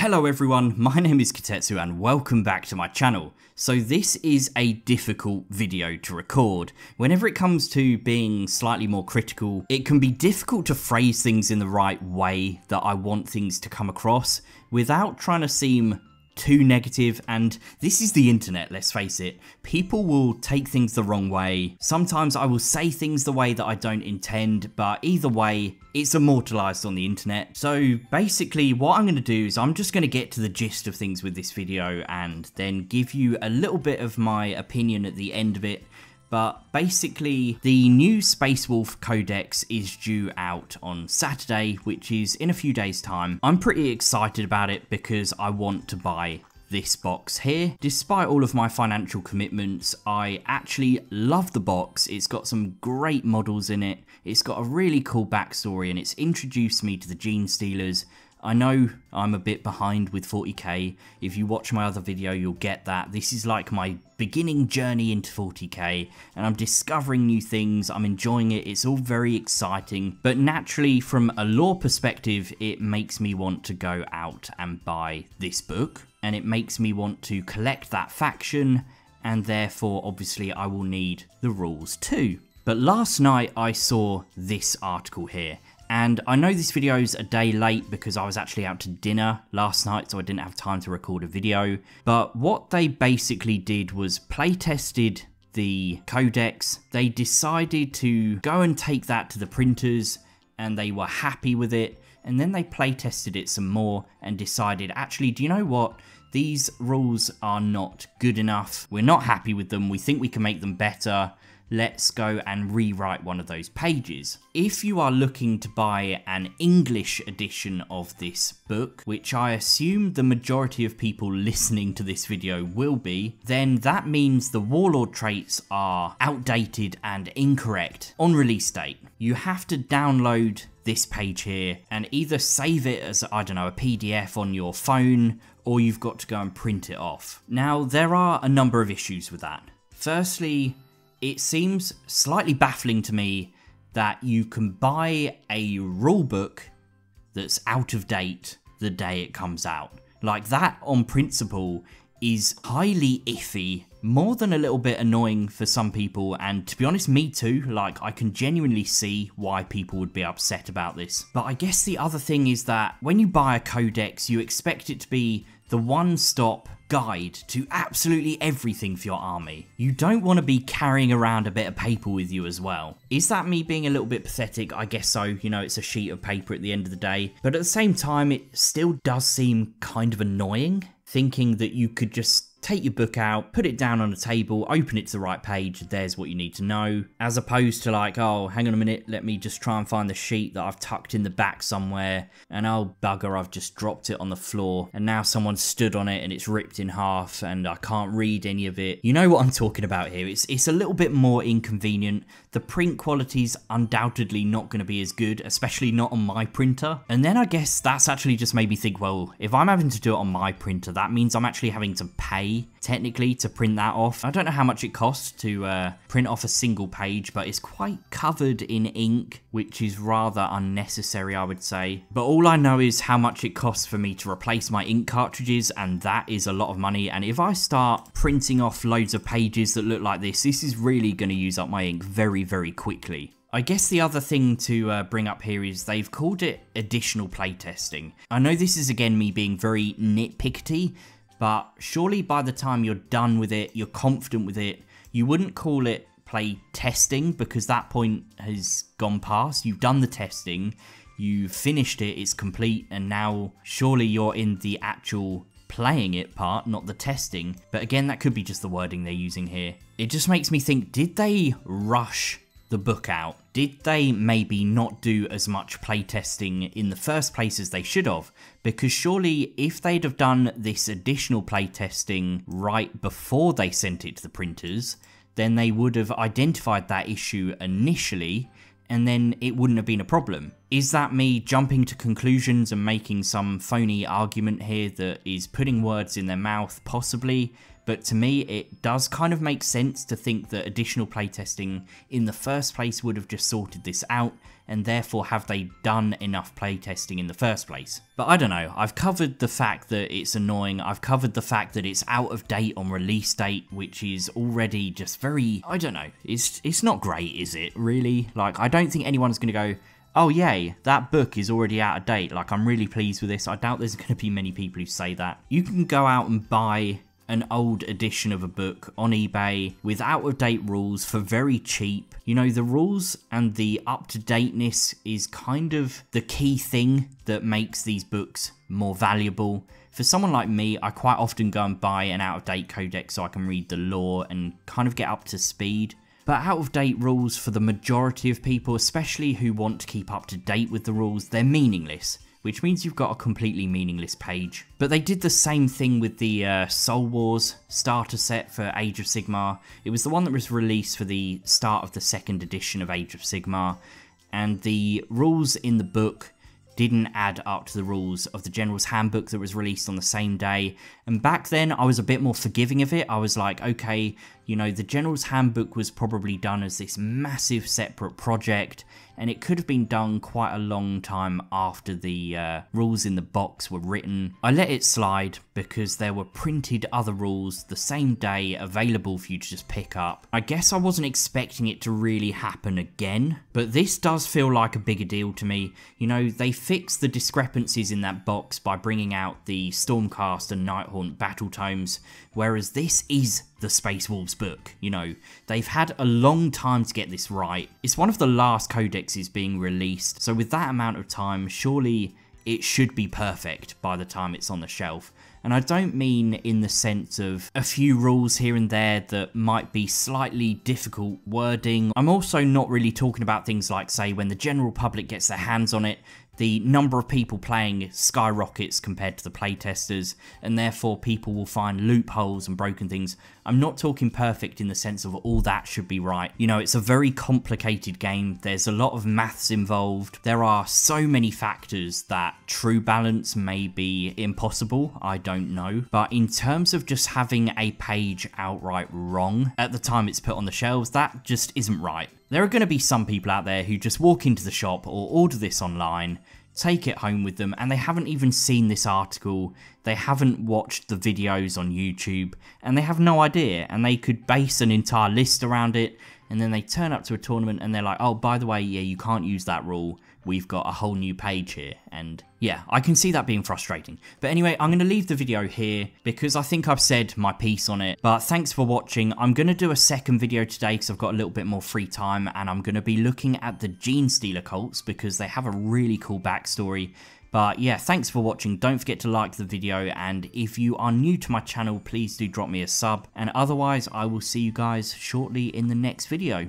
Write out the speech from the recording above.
Hello everyone, my name is Kitetsu and welcome back to my channel. So this is a difficult video to record. Whenever it comes to being slightly more critical, it can be difficult to phrase things in the right way that I want things to come across without trying to seem too negative, and this is the internet, let's face it. People will take things the wrong way. Sometimes I will say things the way that I don't intend, but either way, it's immortalized on the internet. So basically what I'm going to do is I'm just going to get to the gist of things with this video and then give you a little bit of my opinion at the end of it. But basically, the new Space Wolves Codex is due out on Saturday, which is in a few days' time. I'm pretty excited about it because I want to buy this box here. Despite all of my financial commitments, I actually love the box. It's got some great models in it. It's got a really cool backstory and it's introduced me to the Gene Stealers. I know I'm a bit behind with 40k. If you watch my other video, you'll get that. This is like my beginning journey into 40k, and I'm discovering new things. I'm enjoying it. It's all very exciting. But naturally, from a lore perspective, it makes me want to go out and buy this book, and it makes me want to collect that faction, and therefore, obviously, I will need the rules too. But last night, I saw this article here. And I know this video is a day late because I was actually out to dinner last night, so I didn't have time to record a video. But what they basically did was playtested the codex. They decided to go and take that to the printers and they were happy with it. And then they playtested it some more and decided, actually, do you know what? These rules are not good enough. We're not happy with them. We think we can make them better. Let's go and rewrite one of those pages. If you are looking to buy an English edition of this book, which I assume the majority of people listening to this video will be, then that means the Warlord traits are outdated and incorrect on release date. You have to download this page here and either save it as, I don't know, a PDF on your phone, or you've got to go and print it off. Now, there are a number of issues with that. Firstly, it seems slightly baffling to me that you can buy a rulebook that's out of date the day it comes out. Like, that on principle is highly iffy, more than a little bit annoying for some people, and to be honest, me too. Like, I can genuinely see why people would be upset about this. But I guess the other thing is that when you buy a codex, you expect it to be the one-stop guide to absolutely everything for your army. You don't want to be carrying around a bit of paper with you as well. Is that me being a little bit pathetic? I guess so. You know, it's a sheet of paper at the end of the day. But at the same time, it still does seem kind of annoying, thinking that you could just take your book out, put it down on a table, open it to the right page, there's what you need to know, as opposed to like, oh, hang on a minute, let me just try and find the sheet that I've tucked in the back somewhere, and oh bugger, I've just dropped it on the floor, and now someone stood on it and it's ripped in half, and I can't read any of it. You know what I'm talking about here. It's a little bit more inconvenient. The print quality's undoubtedly not going to be as good, especially not on my printer. And then I guess that's actually just made me think, well, if I'm having to do it on my printer, that means I'm actually having to pay technically to print that off. I don't know how much it costs to print off a single page, but it's quite covered in ink, which is rather unnecessary, I would say. But all I know is how much it costs for me to replace my ink cartridges, and that is a lot of money. And if I start printing off loads of pages that look like this is really going to use up my ink very, very quickly. I guess the other thing to bring up here is they've called it additional playtesting. I know this is again me being very nitpicky, but surely by the time you're done with it, you're confident with it, you wouldn't call it play testing because that point has gone past. You've done the testing, you've finished it, it's complete, and now surely you're in the actual playing it part, not the testing. But again, that could be just the wording they're using here. It just makes me think, did they rush the book out? Did they maybe not do as much playtesting in the first place as they should have? Because surely if they'd have done this additional playtesting right before they sent it to the printers, then they would have identified that issue initially, and then it wouldn't have been a problem. Is that me jumping to conclusions and making some phony argument here that is putting words in their mouth? Possibly. but to me it does kind of make sense to think that additional playtesting in the first place would have just sorted this out, and therefore have they done enough playtesting in the first place. But I don't know, I've covered the fact that it's annoying, I've covered the fact that it's out of date on release date, which is already just very, I don't know, it's not great, is it, really? Like, I don't think anyone's going to go, oh yay, that book is already out of date, like I'm really pleased with this. I doubt there's going to be many people who say that. You can go out and buy an old edition of a book on eBay with out-of-date rules for very cheap. You know, the rules and the up-to-dateness is kind of the key thing that makes these books more valuable. For someone like me, I quite often go and buy an out-of-date codex so I can read the lore and kind of get up to speed. But out-of-date rules for the majority of people, especially who want to keep up to date with the rules, they're meaningless, which means you've got a completely meaningless page. But they did the same thing with the Soul Wars starter set for Age of Sigmar. It was the one that was released for the start of the second edition of Age of Sigmar, and the rules in the book didn't add up to the rules of the General's Handbook that was released on the same day. And back then I was a bit more forgiving of it. I was like, okay, you know, the General's Handbook was probably done as this massive separate project, and it could have been done quite a long time after the rules in the box were written. I let it slide because there were printed other rules the same day available for you to just pick up. I guess I wasn't expecting it to really happen again, but this does feel like a bigger deal to me. You know, they fixed the discrepancies in that box by bringing out the Stormcast and Nighthaunt battle tomes, whereas this is the Space Wolves book. You know, they've had a long time to get this right. It's one of the last codexes being released, so with that amount of time, surely it should be perfect by the time it's on the shelf. And I don't mean in the sense of a few rules here and there that might be slightly difficult wording. I'm also not really talking about things like, say, when the general public gets their hands on it, the number of people playing skyrockets compared to the playtesters, and therefore people will find loopholes and broken things. I'm not talking perfect in the sense of all that should be right. You know, it's a very complicated game. There's a lot of maths involved. There are so many factors that true balance may be impossible. I don't know. But in terms of just having a page outright wrong at the time it's put on the shelves, that just isn't right. There are going to be some people out there who just walk into the shop or order this online, take it home with them, and they haven't even seen this article, they haven't watched the videos on YouTube, and they have no idea, and they could base an entire list around it, and then they turn up to a tournament and they're like, oh, by the way, yeah, you can't use that rule, we've got a whole new page here. And yeah, I can see that being frustrating. But anyway, I'm going to leave the video here because I think I've said my piece on it. But thanks for watching. I'm going to do a second video today because I've got a little bit more free time, and I'm going to be looking at the Gene Stealer cults because they have a really cool backstory. But yeah, thanks for watching. Don't forget to like the video, and if you are new to my channel, please do drop me a sub. And otherwise, I will see you guys shortly in the next video.